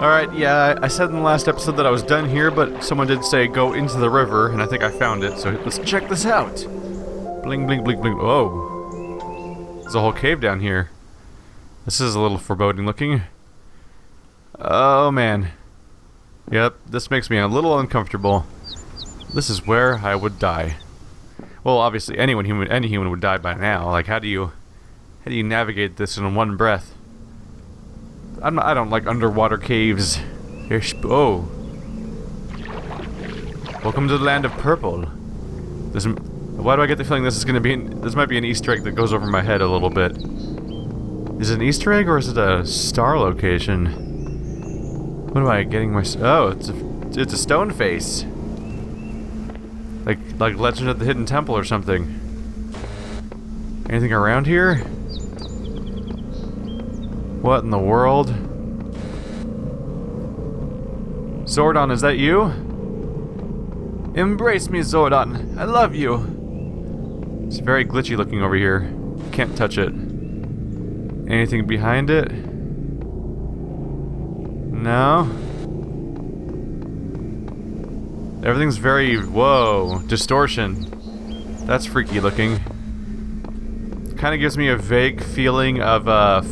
Alright, yeah, I said in the last episode that I was done here, but someone did say go into the river, and I think I found it, so let's check this out. Bling, bling, bling, bling. Whoa. There's a whole cave down here. This is a little foreboding looking. Oh, man. Yep, this makes me a little uncomfortable. This is where I would die. Well, obviously, any human would die by now. Like, how do you navigate this in one breath? I don't like underwater caves. Oh. Welcome to the land of purple. Why do I get the feeling this might be an Easter egg that goes over my head a little bit? Is it an Easter egg or is it a star location? What am I getting oh, it's a stone face. Like Legend of the Hidden Temple or something. Anything around here? What in the world? Zordon, is that you? Embrace me, Zordon. I love you. It's very glitchy looking over here. Can't touch it. Anything behind it? No. Everything's very, whoa, distortion. That's freaky looking. Kind of gives me a vague feeling of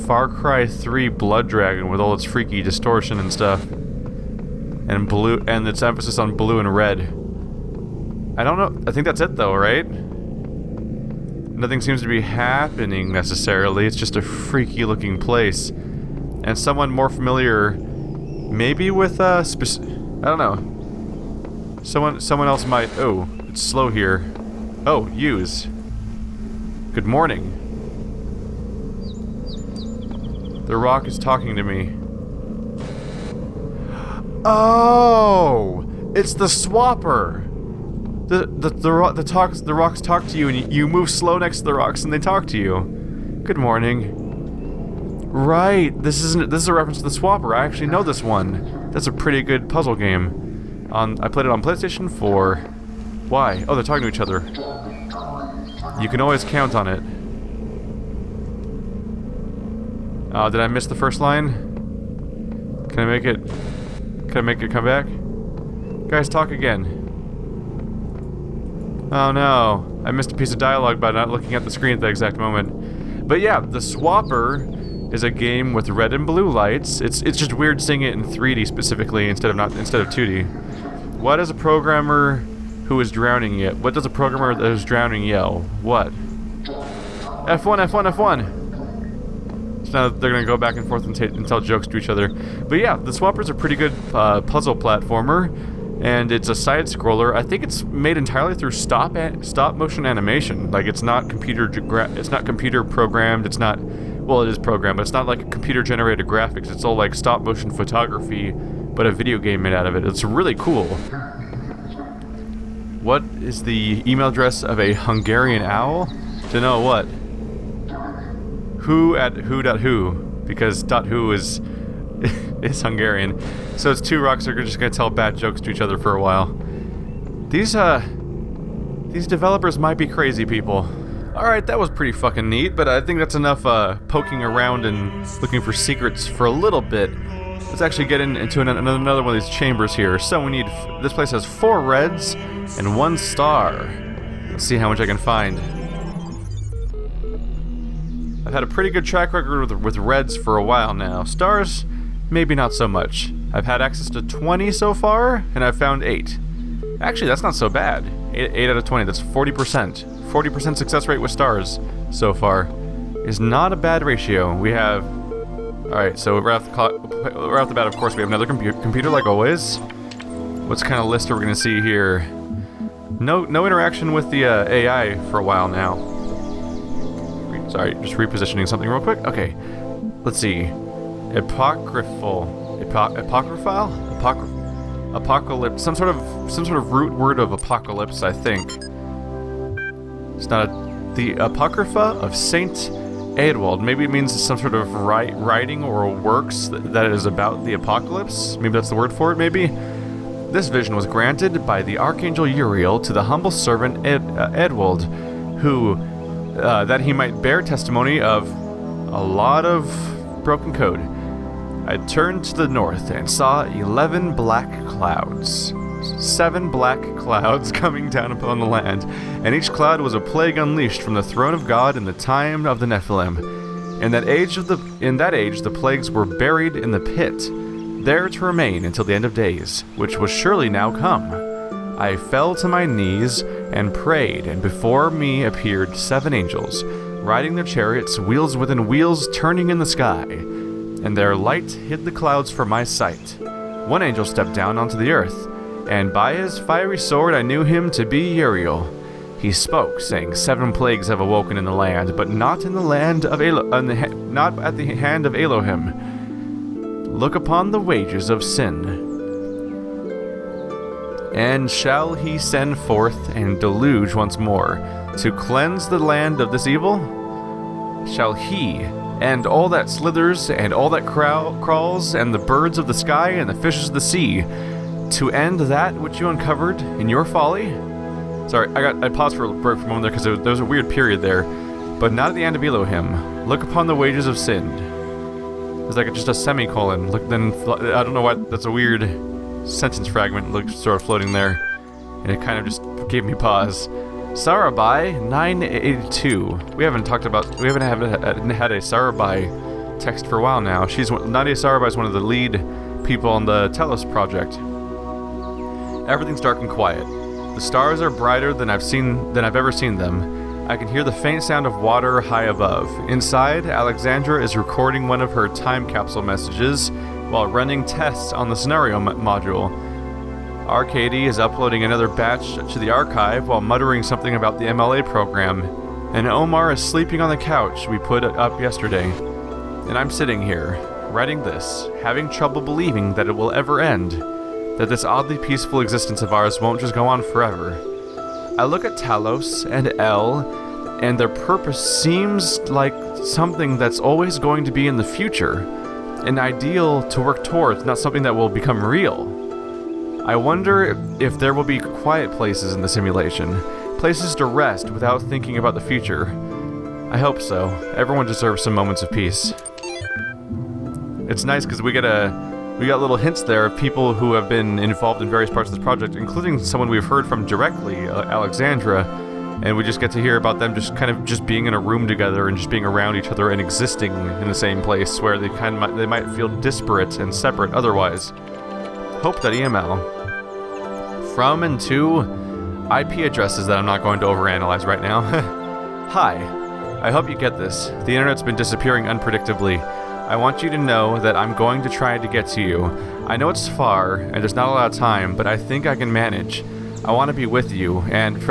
Far Cry 3 Blood Dragon with all its freaky distortion and stuff. And blue, and its emphasis on blue and red. I don't know, I think that's it though, right? Nothing seems to be happening necessarily, it's just a freaky looking place. And someone more familiar, maybe with I don't know. Someone else might, oh, it's slow here. Oh, use. Good morning. The rock is talking to me. Oh! It's the swapper! The rocks talk to you and you move slow next to the rocks and they talk to you. Good morning. Right, this is a reference to the swapper. I actually know this one. That's a pretty good puzzle game. I played it on PlayStation 4. Why? Oh, they're talking to each other. You can always count on it. Did I miss the first line? Can I make it come back? Guys, talk again. Oh no, I missed a piece of dialogue by not looking at the screen at the exact moment. But yeah, the Swapper is a game with red and blue lights. It's just weird seeing it in 3D specifically instead of 2D. What does a programmer who is drowning yet? What does a programmer that is drowning yell? What? F1, F1, F1! So now they're gonna go back and forth and tell jokes to each other. But yeah, the Swapper's a pretty good puzzle platformer, and it's a side scroller. I think it's made entirely through stop motion animation. Like it's not computer programmed. It's not, well, it is programmed, but it's not like computer generated graphics. It's all like stop motion photography, but a video game made out of it. It's really cool. What is the email address of a Hungarian owl? To know what? Who at who.who, because .who is Hungarian. So it's two rocks that are just gonna tell bad jokes to each other for a while. These developers might be crazy people. Alright, that was pretty fucking neat, but I think that's enough poking around and looking for secrets for a little bit. Let's actually get into another one of these chambers here. So we need, this place has 4 reds and 1 star. Let's see how much I can find. I've had a pretty good track record with reds for a while now. Stars, maybe not so much. I've had access to 20 so far, and I've found 8. Actually, that's not so bad. 8 out of 20, that's 40%. 40% success rate with stars so far is not a bad ratio. We have... Alright, so right off the bat, of course, we have another computer like always. What's kind of list are we going to see here? No interaction with the AI for a while now. Sorry, just repositioning something real quick. Okay, let's see. Apocryphal. Apocalypse. Some sort of root word of apocalypse, I think. It's not the Apocrypha of Saint Eadwald. Maybe it means some sort of writing or works that is about the apocalypse. Maybe that's the word for it, maybe? This vision was granted by the Archangel Uriel to the humble servant Eadwald, who, that he might bear testimony of a lot of broken code. I turned to the north and saw 11 black clouds. 7 black clouds coming down upon the land, and each cloud was a plague unleashed from the throne of God in the time of the Nephilim. In that age, the plagues were buried in the pit, there to remain until the end of days, which was surely now come. I fell to my knees and prayed, and before me appeared 7 angels, riding their chariots, wheels within wheels, turning in the sky, and their light hid the clouds from my sight. One angel stepped down onto the earth, and by his fiery sword I knew him to be Uriel. He spoke, saying, 7 plagues have awoken in the land, but not in the land of not at the hand of Elohim. Look upon the wages of sin. And shall he send forth and deluge once more, to cleanse the land of this evil? Shall he, and all that slithers, and all that crawls, and the birds of the sky, and the fishes of the sea, to end that which you uncovered in your folly? Sorry, I paused for a moment there because there was a weird period there. But not at the end of Elohim. Look upon the wages of sin. It's like just a semicolon. Look, then I don't know why that's a weird sentence fragment. Looks sort of floating there, and it kind of just gave me pause. Sarabai 982. We haven't had a Sarabai text for a while now. Nadia Sarabai is one of the lead people on the Talos project. Everything's dark and quiet. The stars are brighter than I've ever seen them. I can hear the faint sound of water high above. Inside, Alexandra is recording one of her time capsule messages while running tests on the scenario module. Arcady is uploading another batch to the archive while muttering something about the MLA program. And Omar is sleeping on the couch we put up yesterday. And I'm sitting here, writing this, having trouble believing that it will ever end. That this oddly peaceful existence of ours won't just go on forever. I look at Talos and El, and their purpose seems like something that's always going to be in the future. An ideal to work towards, not something that will become real. I wonder if there will be quiet places in the simulation, places to rest without thinking about the future. I hope so. Everyone deserves some moments of peace. It's nice because we got little hints there of people who have been involved in various parts of this project, including someone we've heard from directly, Alexandra, and we just get to hear about them just being in a room together and just being around each other and existing in the same place where they might feel disparate and separate otherwise. Hope.eml. From and to IP addresses that I'm not going to overanalyze right now. Hi. I hope you get this. The internet's been disappearing unpredictably. I want you to know that I'm going to try to get to you. I know it's far, and there's not a lot of time, but I think I can manage. I want to be with you, and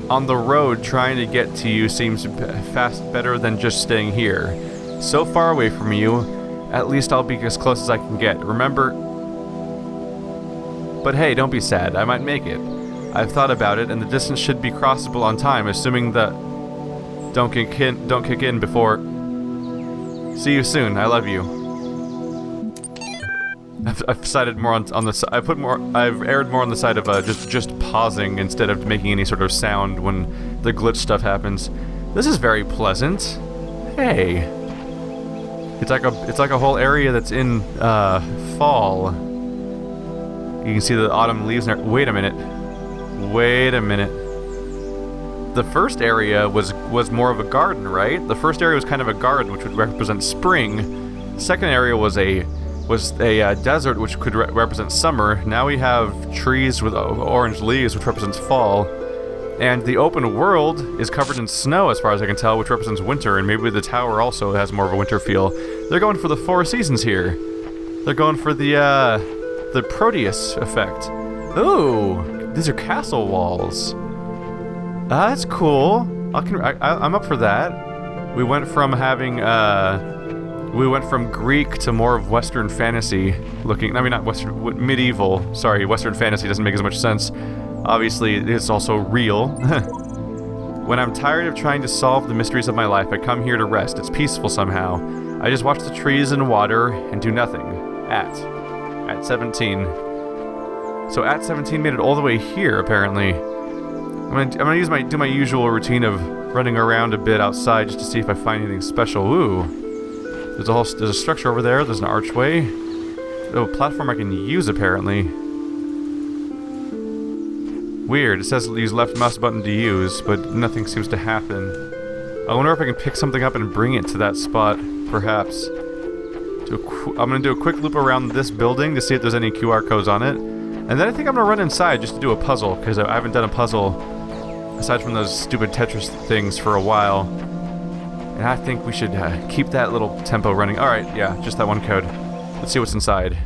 on the road trying to get to you seems better than just staying here. So far away from you, at least I'll be as close as I can get. Remember... But hey, don't be sad. I might make it. I've thought about it, and the distance should be crossable on time, assuming that... Don't kick in before... See you soon. I love you. I've decided more on the. I've erred more on the side of just pausing instead of making any sort of sound when the glitch stuff happens. This is very pleasant. Hey, it's like a whole area that's in fall. You can see the autumn leaves. Wait a minute. The first area was more of a garden, right? The first area was kind of a garden, which would represent spring. The second area was a desert, which could represent summer. Now we have trees with orange leaves, which represents fall. And the open world is covered in snow, as far as I can tell, which represents winter. And maybe the tower also has more of a winter feel. They're going for the 4 seasons here. They're going for the Proteus effect. Ooh, these are castle walls. That's cool. I'm up for that. We went from Greek to more of Western fantasy looking. I mean, not Western, medieval. Sorry, Western fantasy doesn't make as much sense. Obviously, it's also real. When I'm tired of trying to solve the mysteries of my life, I come here to rest. It's peaceful somehow. I just watch the trees and water and do nothing. At 17. So at 17 made it all the way here, apparently. I'm gonna do my usual routine of running around a bit outside just to see if I find anything special. Ooh. There's a structure over there. There's an archway. Oh, a platform I can use apparently. Weird. It says use left mouse button to use, but nothing seems to happen. I wonder if I can pick something up and bring it to that spot, perhaps. I'm gonna do a quick loop around this building to see if there's any QR codes on it. And then I think I'm gonna run inside just to do a puzzle, because I haven't done a puzzle aside from those stupid Tetris things for a while. And I think we should keep that little tempo running. Alright, yeah, just that one code. Let's see what's inside.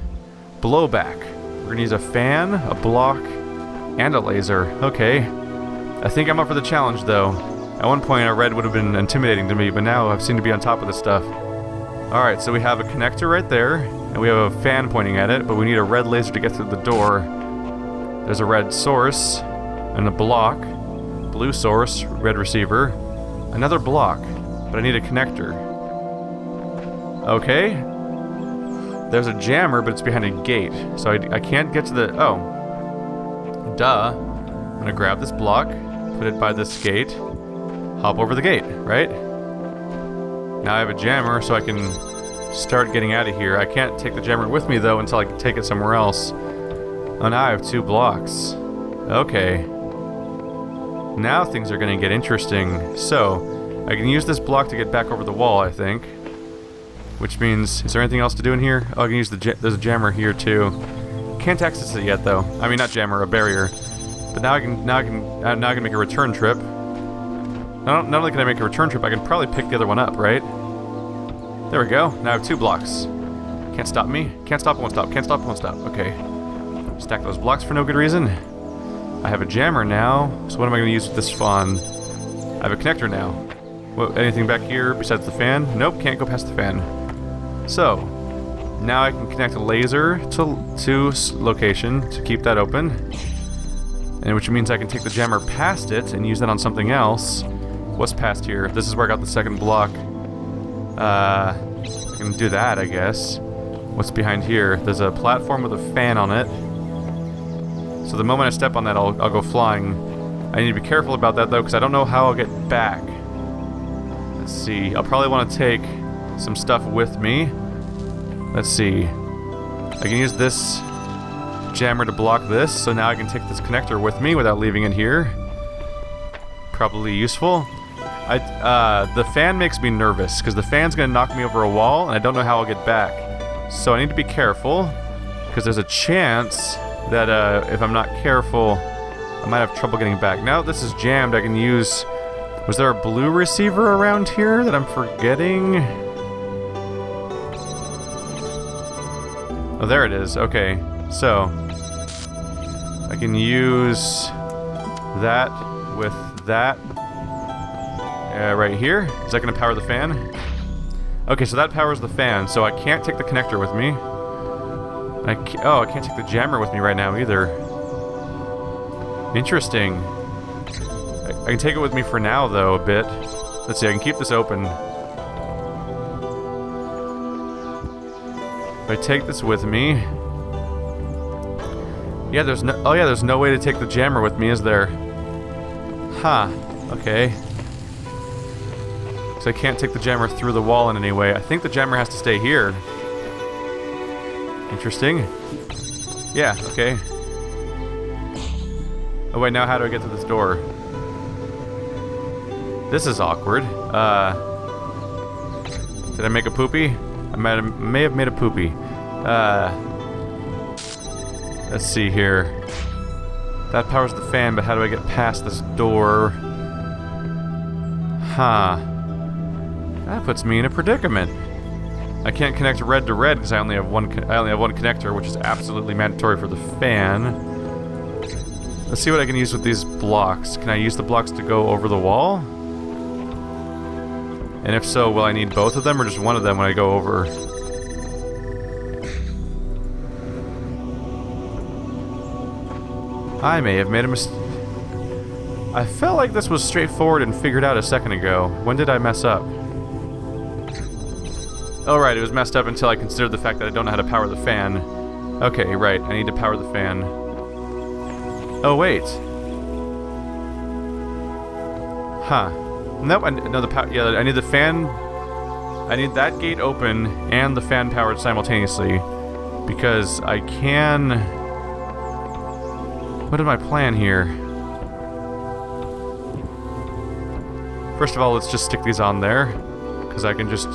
Blowback. We're gonna use a fan, a block, and a laser. Okay. I think I'm up for the challenge, though. At one point, a red would have been intimidating to me, but now I seem to be on top of this stuff. Alright, so we have a connector right there, and we have a fan pointing at it, but we need a red laser to get through the door. There's a red source, and a block, blue source, red receiver, another block, but I need a connector. Okay. There's a jammer, but it's behind a gate, so I can't get to the... Oh. Duh. I'm gonna grab this block, put it by this gate, hop over the gate, right? Now I have a jammer, so I can start getting out of here. I can't take the jammer with me, though, until I can take it somewhere else. Oh, now I have 2 blocks. Okay. Now things are going to get interesting. So, I can use this block to get back over the wall, I think. Which means, is there anything else to do in here? Oh, I can use there's a jammer here, too. Can't access it yet, though. I mean, not jammer, a barrier. But now I can make a return trip. Not only can I make a return trip, I can probably pick the other one up, right? There we go. Now I have 2 blocks. Can't stop me. Can't stop, won't stop. Can't stop, won't stop. Okay. Stack those blocks for no good reason. I have a jammer now. So what am I going to use with this on? I have a connector now. What, anything back here besides the fan? Nope, can't go past the fan. So, now I can connect a laser to location to keep that open. And which means I can take the jammer past it and use that on something else. What's past here? This is where I got the second block. I can do that, I guess. What's behind here? There's a platform with a fan on it. So the moment I step on that, I'll go flying. I need to be careful about that, though, because I don't know how I'll get back. Let's see. I'll probably want to take some stuff with me. Let's see. I can use this jammer to block this, so now I can take this connector with me without leaving it here. Probably useful. The fan makes me nervous, because the fan's going to knock me over a wall, and I don't know how I'll get back. So I need to be careful, because there's a chance that if I'm not careful, I might have trouble getting back. Now this is jammed, I can use... Was there a blue receiver around here that I'm forgetting? Oh, there it is. Okay, so... I can use that with that right here. Is that going to power the fan? Okay, so that powers the fan, so I can't take the connector with me. I can't take the jammer with me right now either. Interesting. I can take it with me for now, though, a bit. Let's see, I can keep this open. If I take this with me... Yeah, there's no way to take the jammer with me, is there? Huh. Okay. So I can't take the jammer through the wall in any way. I think the jammer has to stay here. Interesting. Yeah, okay. Oh wait, now how do I get to this door? This is awkward. Did I make a poopy? I may have made a poopy. Let's see here. That powers the fan, but how do I get past this door? Huh. That puts me in a predicament. I can't connect red to red because I only have one connector, which is absolutely mandatory for the fan. Let's see what I can use with these blocks. Can I use the blocks to go over the wall? And if so, will I need both of them or just one of them when I go over? I may have made a mistake. I felt like this was straightforward and figured out a second ago. When did I mess up? Oh right, it was messed up until I considered the fact that I don't know how to power the fan. Okay, right, I need to power the fan. Oh wait. Huh. Nope, I need the fan I need that gate open and the fan powered simultaneously, because I can... What is my plan here? First of all, let's just stick these on there, because I can just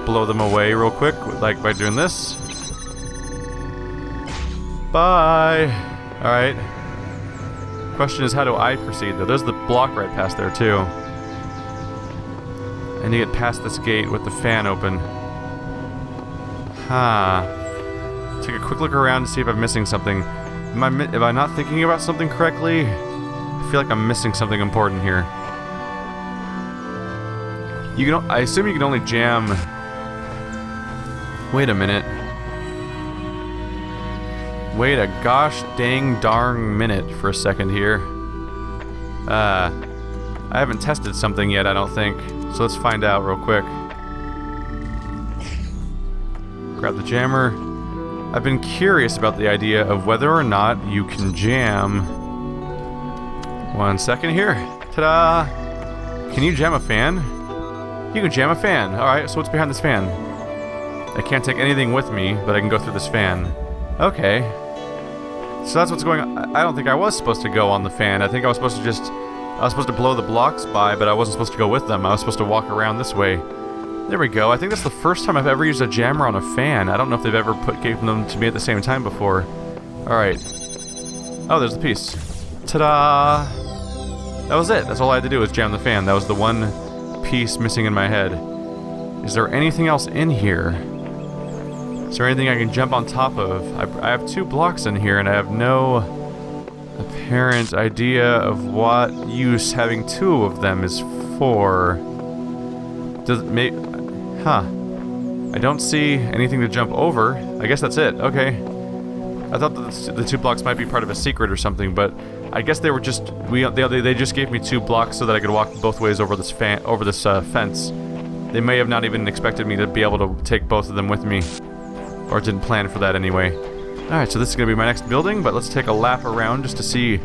blow them away real quick, like by doing this. Bye! Alright. Question is, how do I proceed, though? There's the block right past there, too. I need to get past this gate with the fan open. Take a quick look around to see if I'm missing something. Am I not thinking about something correctly? I feel like I'm missing something important here. I assume you can only jam... Wait a minute. Wait a gosh dang darn minute for a second here. I haven't tested something yet, I don't think. So let's find out real quick. Grab the jammer. I've been curious about the idea of whether or not you can jam... One second here. Ta-da! Can you jam a fan? You can jam a fan. Alright, so what's behind this fan? I can't take anything with me, but I can go through this fan. Okay. So that's what's going on. I don't think I was supposed to go on the fan. I think I was supposed to just... I was supposed to blow the blocks by, but I wasn't supposed to go with them. I was supposed to walk around this way. There we go. I think that's the first time I've ever used a jammer on a fan. I don't know if they've ever gave them to me at the same time before. Alright. Oh, there's the piece. Ta-da! That was it. That's all I had to do was jam the fan. That was the one piece missing in my head. Is there anything else in here? Is there anything I can jump on top of? I have 2 blocks in here, and I have no apparent idea of what use having 2 of them is for. Does it make... Huh. I don't see anything to jump over. I guess that's it. Okay. I thought that the 2 blocks might be part of a secret or something, but I guess they were just... They just gave me 2 blocks so that I could walk both ways over this fence. They may have not even expected me to be able to take both of them with me. Or didn't plan for that anyway. Alright, so this is going to be my next building, but let's take a lap around just to see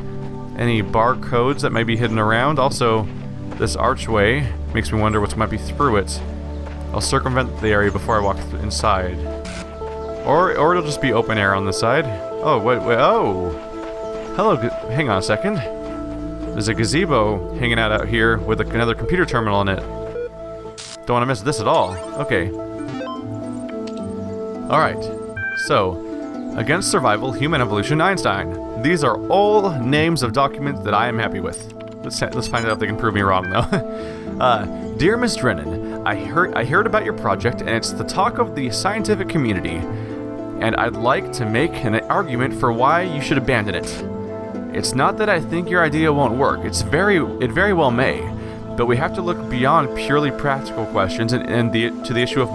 any barcodes that might be hidden around. Also, this archway makes me wonder what might be through it. I'll circumvent the area before I walk inside. Or it'll just be open air on this side. Oh, wait, oh! Hello, hang on a second. There's a gazebo hanging out here with another computer terminal in it. Don't want to miss this at all. Okay. Alright, so... Against Survival, Human Evolution, Einstein. These are all names of documents that I am happy with. Let's find out if they can prove me wrong, though. Dear Ms. Drennan, I heard about your project, and it's the talk of the scientific community. And I'd like to make an argument for why you should abandon it. It's not that I think your idea won't work. It very well may. But we have to look beyond purely practical questions to the issue of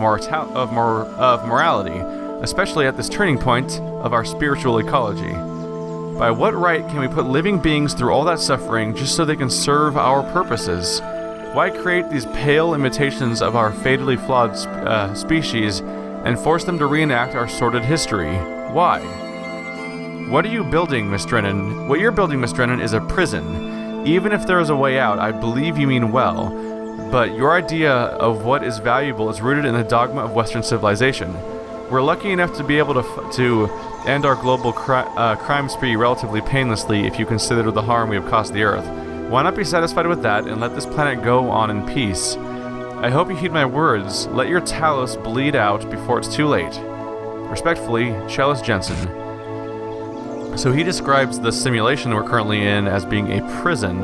morality, especially at this turning point of our spiritual ecology. By what right can we put living beings through all that suffering just so they can serve our purposes? Why create these pale imitations of our fatally flawed species and force them to reenact our sordid history? Why? What are you building, Miss Drennan? What you're building, Miss Drennan, is a prison. Even if there is a way out, I believe you mean well. But your idea of what is valuable is rooted in the dogma of Western civilization. We're lucky enough to be able to end our global crime spree relatively painlessly if you consider the harm we have caused the Earth. Why not be satisfied with that and let this planet go on in peace? I hope you heed my words. Let your Talos bleed out before it's too late. Respectfully, Chalice Jensen. So he describes the simulation we're currently in as being a prison.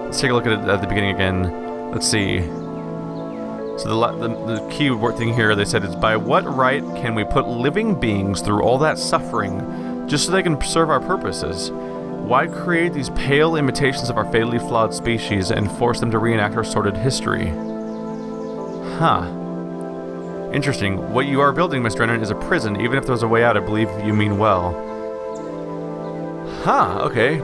Let's take a look at it at the beginning again. Let's see. So the key word thing here, they said, is by what right can we put living beings through all that suffering just so they can serve our purposes? Why create these pale imitations of our fatally flawed species and force them to reenact our sordid history? Huh. Interesting. What you are building, Miss Drennan, is a prison. Even if there's a way out, I believe you mean well. Huh, okay.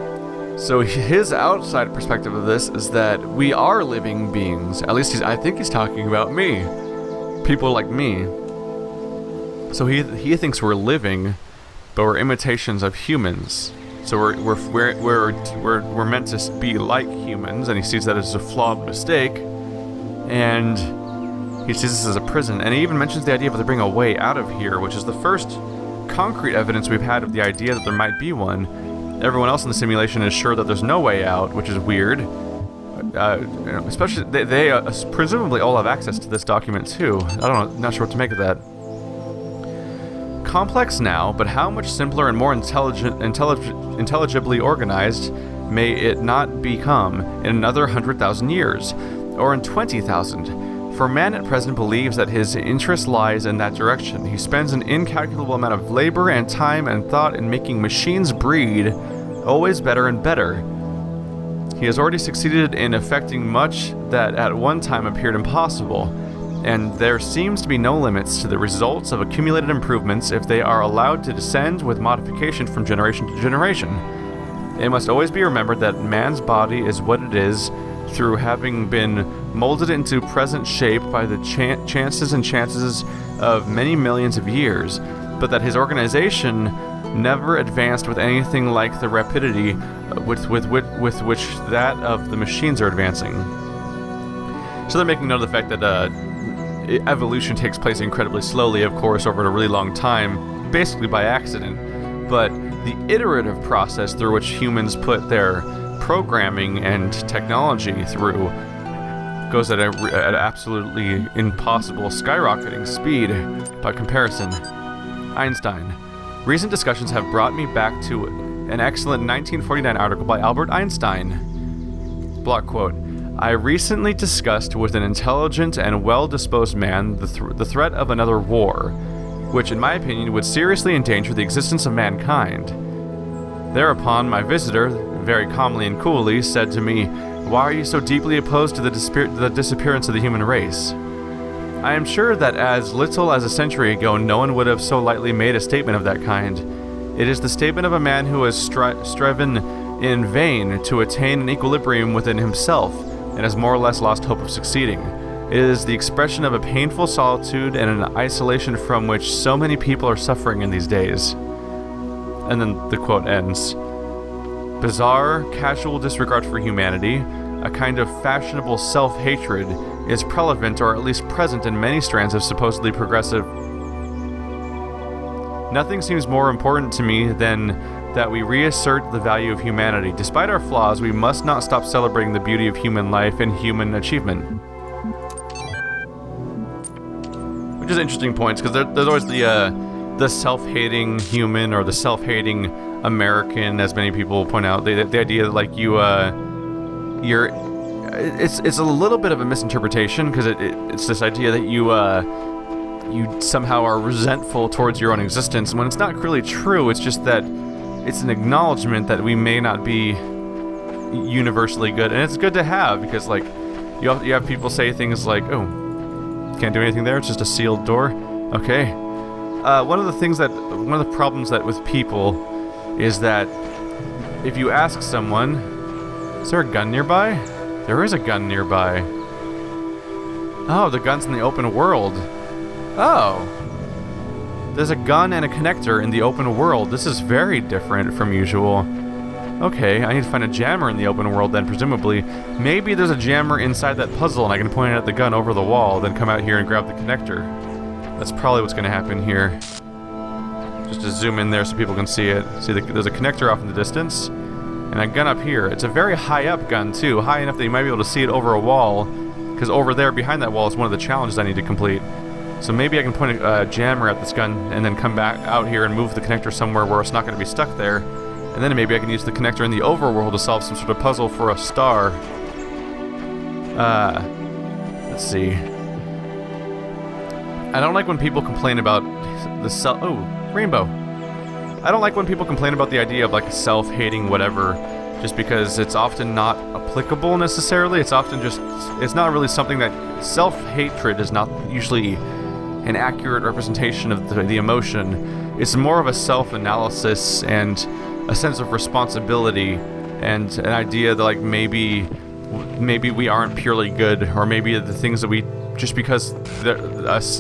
So his outside perspective of this is that we are living beings. At least I think he's talking about me. People like me. So he thinks we're living, but we're imitations of humans. So we're meant to be like humans, and he sees that as a flawed mistake. And He sees this as a prison, and he even mentions the idea of there being a way out of here, which is the first concrete evidence we've had of the idea that there might be one. Everyone else in the simulation is sure that there's no way out, which is weird. Especially, they presumably all have access to this document too. I don't know, not sure what to make of that. Complex now, but how much simpler and more intelligibly organized may it not become in another 100,000 years, or in 20,000? For man at present believes that his interest lies in that direction. He spends an incalculable amount of labor and time and thought in making machines breed always better and better. He has already succeeded in effecting much that at one time appeared impossible, and there seems to be no limits to the results of accumulated improvements if they are allowed to descend with modification from generation to generation. It must always be remembered that man's body is what it is through having been molded into present shape by the chances of many millions of years, but that his organization never advanced with anything like the rapidity with which that of the machines are advancing. So they're making note of the fact that evolution takes place incredibly slowly, of course, over a really long time, basically by accident, but the iterative process through which humans put their programming and technology through goes at an absolutely impossible skyrocketing speed by comparison. Einstein. Recent discussions have brought me back to an excellent 1949 article by Albert Einstein. Block quote. I recently discussed with an intelligent and well-disposed man the threat of another war, which in my opinion would seriously endanger the existence of mankind. Thereupon my visitor, very calmly and coolly, said to me, "Why are you so deeply opposed to the disappearance of the human race?" I am sure that as little as a century ago no one would have so lightly made a statement of that kind. It is the statement of a man who has striven in vain to attain an equilibrium within himself, and has more or less lost hope of succeeding. It is the expression of a painful solitude and an isolation from which so many people are suffering in these days. And then the quote ends. Bizarre, casual disregard for humanity, a kind of fashionable self-hatred, is prevalent or at least present in many strands of supposedly progressive. Nothing seems more important to me than that we reassert the value of humanity. Despite our flaws, we must not stop celebrating the beauty of human life and human achievement. Which is interesting points, because there's always the self-hating human or the self-hating American, as many people point out. The idea that like it's a little bit of a misinterpretation, because it's this idea that you somehow are resentful towards your own existence, when it's not really true. It's just that it's an acknowledgement that we may not be universally good, and it's good to have, because like you have people say things like, "Oh, can't do anything there. It's just a sealed door." Okay. One of the problems that with people is that if you ask someone, "Is there a gun nearby?" There is a gun nearby. Oh, the gun's in the open world. Oh. There's a gun and a connector in the open world. This is very different from usual. Okay, I need to find a jammer in the open world then, presumably. Maybe there's a jammer inside that puzzle and I can point at the gun over the wall, then come out here and grab the connector. That's probably what's going to happen here. Just to zoom in there so people can see it. See, there's a connector off in the distance, and a gun up here. It's a very high up gun too, high enough that you might be able to see it over a wall, because over there behind that wall is one of the challenges I need to complete. So maybe I can point a jammer at this gun and then come back out here and move the connector somewhere where it's not going to be stuck there. And then maybe I can use the connector in the overworld to solve some sort of puzzle for a star. Let's see. I don't like when people complain about the rainbow. I don't like when people complain about the idea of like self-hating whatever, just because it's often not applicable necessarily. It's often just, it's not really something that, self-hatred is not usually an accurate representation of the emotion. It's more of a self-analysis and a sense of responsibility and an idea that like maybe we aren't purely good, or maybe the things that we, just because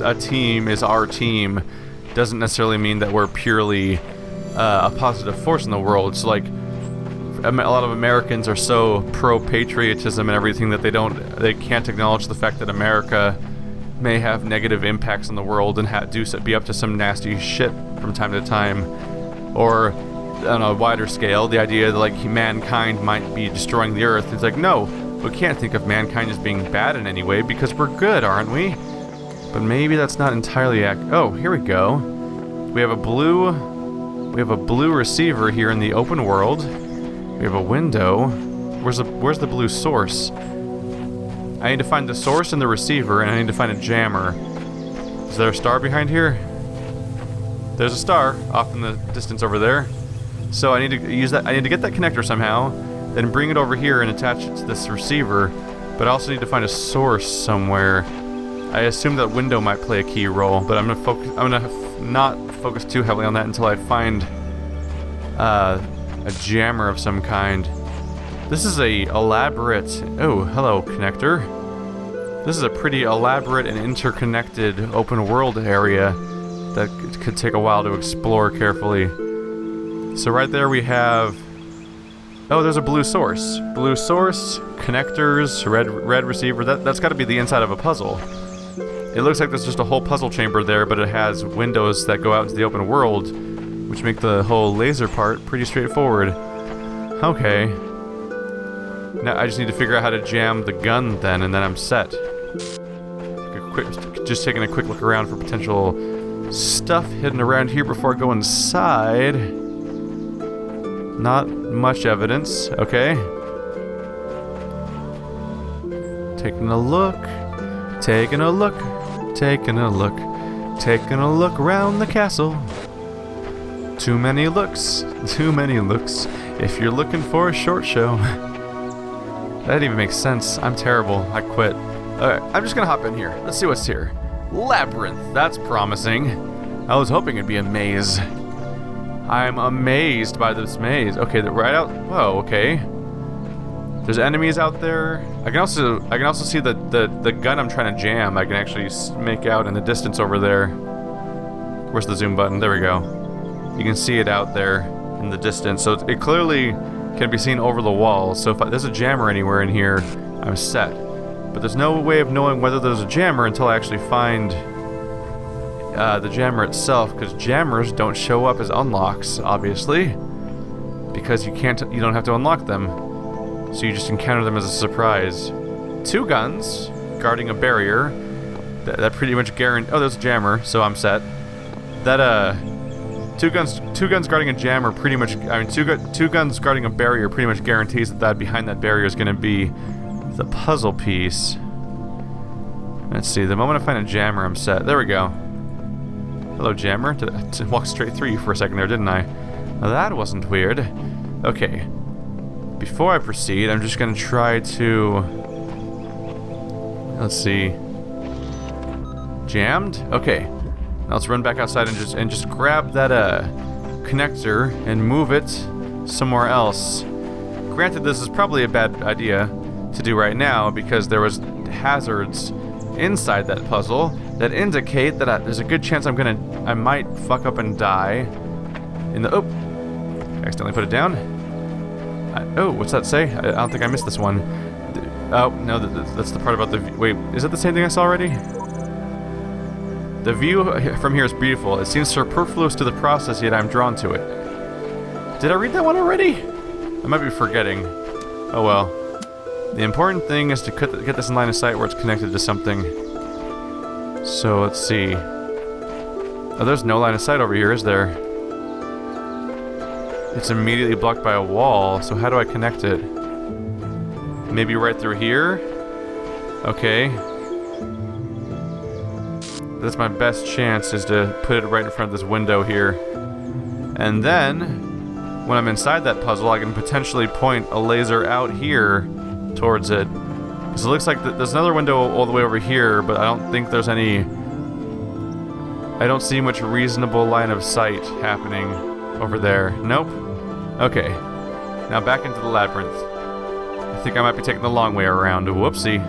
a team is our team doesn't necessarily mean that we're purely a positive force in the world. So like a lot of Americans are so pro-patriotism and everything that they can't acknowledge the fact that America may have negative impacts on the world and be up to some nasty shit from time to time. Or, on a wider scale, the idea that, like, mankind might be destroying the Earth. It's like, no, we can't think of mankind as being bad in any way because we're good, aren't we? But maybe that's not entirely oh, here we go. We have a blue receiver here in the open world. We have a window. Where's the blue source? I need to find the source and the receiver, and I need to find a jammer. Is there a star behind here? There's a star off in the distance over there. So I need to use that. I need to get that connector somehow, then bring it over here and attach it to this receiver. But I also need to find a source somewhere. I assume that window might play a key role, but I'm gonna not focus too heavily on that until I find a jammer of some kind. This is a elaborate... Oh, hello, connector. This is a pretty elaborate and interconnected open world area that could take a while to explore carefully. So right there we have... Oh, there's a blue source. Blue source, connectors, red receiver. That's got to be the inside of a puzzle. It looks like there's just a whole puzzle chamber there, but it has windows that go out into the open world, which make the whole laser part pretty straightforward. Okay. Now I just need to figure out how to jam the gun then, and then I'm set. Just taking a quick look around for potential stuff hidden around here before I go inside. Not much evidence. Okay. Taking a look. Taking a look. Taking a look. Taking a look around the castle. Too many looks. Too many looks. If you're looking for a short show. That didn't even make sense. I'm terrible. I quit. Alright, I'm just gonna hop in here. Let's see what's here. Labyrinth. That's promising. I was hoping it'd be a maze. I'm amazed by this maze. Okay, right out. Whoa, okay. There's enemies out there. I can also see the gun I'm trying to jam. I can actually make out in the distance over there. Where's the zoom button? There we go. You can see it out there in the distance. So it clearly can be seen over the wall. So if there's a jammer anywhere in here, I'm set. But there's no way of knowing whether there's a jammer until I actually find the jammer itself, because jammers don't show up as unlocks, obviously, because you don't have to unlock them. So you just encounter them as a surprise. Two guns guarding a barrier. That pretty much guarantee. Oh, there's a jammer, so I'm set. That two guns guarding a jammer pretty much. I mean, two guns guarding a barrier pretty much guarantees that behind that barrier is going to be the puzzle piece. Let's see. The moment I find a jammer, I'm set. There we go. Hello, jammer. Did I walk straight through you for a second there, didn't I? Now that wasn't weird. Okay. Before I proceed, I'm just gonna try to... Let's see. Jammed? Okay. Now let's run back outside and just grab that connector and move it somewhere else. Granted, this is probably a bad idea to do right now because there was hazards inside that puzzle that indicate that there's a good chance I might fuck up and die in the... Oh! I accidentally put it down. Oh, what's that say? I don't think I missed this one. Oh, no, that's the part about the... Wait, is that the same thing I saw already? The view from here is beautiful. It seems superfluous to the process, yet I'm drawn to it. Did I read that one already? I might be forgetting. Oh well. The important thing is to get this in line of sight where it's connected to something. So, let's see. Oh, there's no line of sight over here, is there? It's immediately blocked by a wall, so how do I connect it? Maybe right through here? Okay. That's my best chance, is to put it right in front of this window here. And then, when I'm inside that puzzle, I can potentially point a laser out here towards it. So it looks like there's another window all the way over here, but I don't think there's any... I don't see much reasonable line of sight happening over there. Nope. Okay. Now back into the labyrinth. I think I might be taking the long way around. Whoopsie.